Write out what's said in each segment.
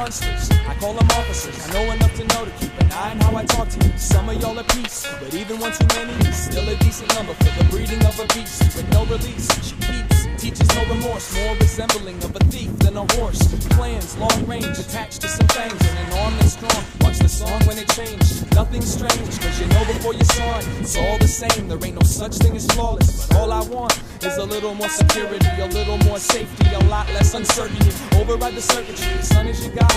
monsters, I call them officers. I know enough to know to keep an eye on how I talk to you. Some of y'all are peace, but even one too many is still a decent number for the breeding of a beast. With no release, she keeps, teaches no remorse, more resembling of a thief than a horse. Plans, long range, attached to some things, and an arm that's strong. Watch the song when it changed. Nothing strange, cause you know before you saw it. It's all the same, there ain't no such thing as flawless. But all I want is a little more security, a little more safety, a lot less uncertainty. Override the circuitry, the sun is your guide.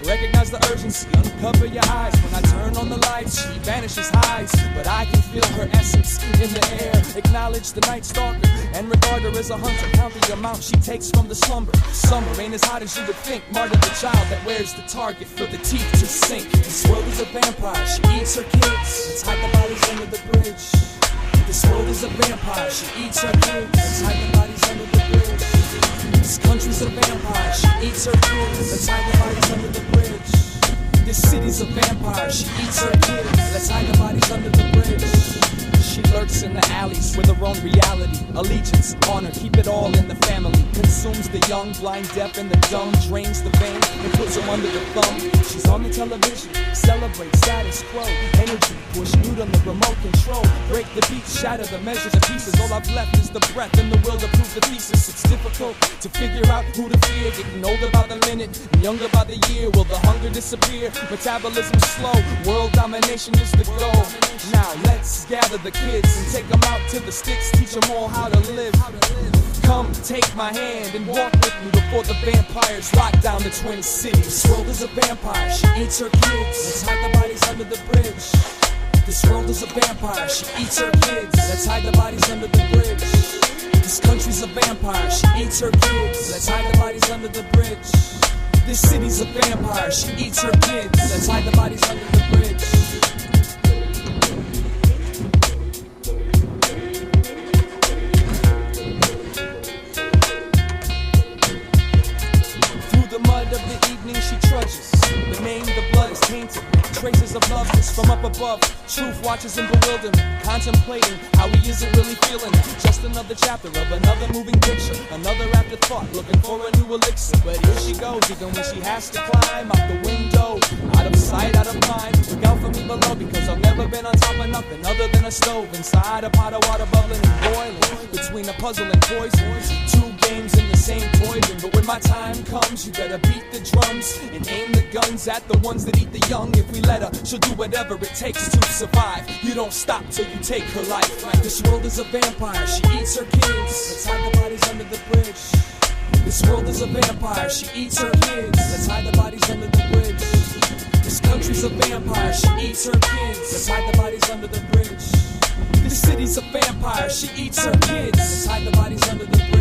Recognize the urgency, uncover your eyes. When I turn on the lights, she vanishes, hides. But I can feel her essence in the air. Acknowledge the night stalker and regard her as a hunter. Count the amount she takes from the slumber. Summer ain't as hot as you would think. Martyr the child that wears the target for the teeth to sink. This world is a vampire, she eats her kids. Let's hide the bodies under the bridge. This world is a vampire, she eats her kids. Let's hide the bodies under the bridge. This country's a vampire, she eats her kids. Let's hide the bodies under the bridge. This city's a vampire, she eats her kids. Let's hide the bodies under the bridge. She lurks in the alleys with her own reality. Allegiance, honor, keep it all in the family. Consumes the young, blind, deaf, and the dumb. Drains the vein and puts them under the thumb. She's on the television, celebrate status quo. Energy, push mute on the remote control. Break the beat, shatter the measures of pieces. All I've left is the breath and the will to prove the thesis. It's difficult to figure out who to fear. Getting older by the minute and younger by the year. Will the hunger disappear? Metabolism slow. World domination is the goal. Now let's gather the kids and take them out to the sticks. Teach them all how to live. Come take my hand and walk with me before the vampires lock down the Twin Cities. This world is a vampire, she eats her kids. Let's hide the bodies under the bridge. This world is a vampire, she eats her kids. Let's hide the bodies under the bridge. This country's a vampire, she eats her kids. Let's hide the bodies under the bridge. This city's a vampire, she eats her kids. Let's hide the bodies under the bridge. The mud of the evening she trudges. The name, the blood is tainted. Traces of loveness from up above. Truth watches in bewilderment, contemplating how he isn't really feeling it. Just another chapter of another moving picture. Another afterthought, looking for a new elixir. But here she goes, even when she has to climb out the window. Out of sight, out of mind. Look out for me below, because I've never been on top of nothing other than a stove. Inside a pot of water bubbling and boiling. Between a puzzle and poison. Two games in the same poison. But when my time comes, you better beat the drums and aim the guns at the ones that eat the young. If we let her, she'll do whatever it takes to survive. You don't stop till you take her life. This world is a vampire, she eats her kids. Let's hide the bodies under the bridge. This world is a vampire, she eats her kids. Let's hide the bodies under the bridge. This country's a vampire, she eats her kids. Let's hide the bodies under the bridge. This city's a vampire, she eats her kids. Let's hide the bodies under the bridge.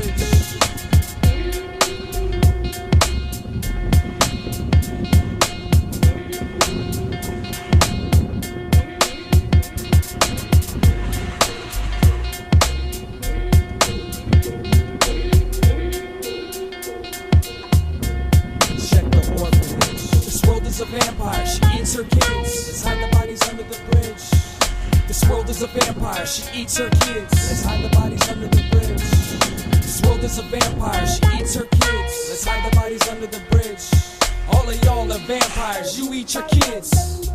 Is a vampire, she eats her kids. Let's hide the bodies under the bridge. This world is a vampire, she eats her kids. Let's hide the bodies under the bridge. This world is a vampire, she eats her kids. Let's hide the bodies under the bridge. All of y'all are vampires, you eat your kids.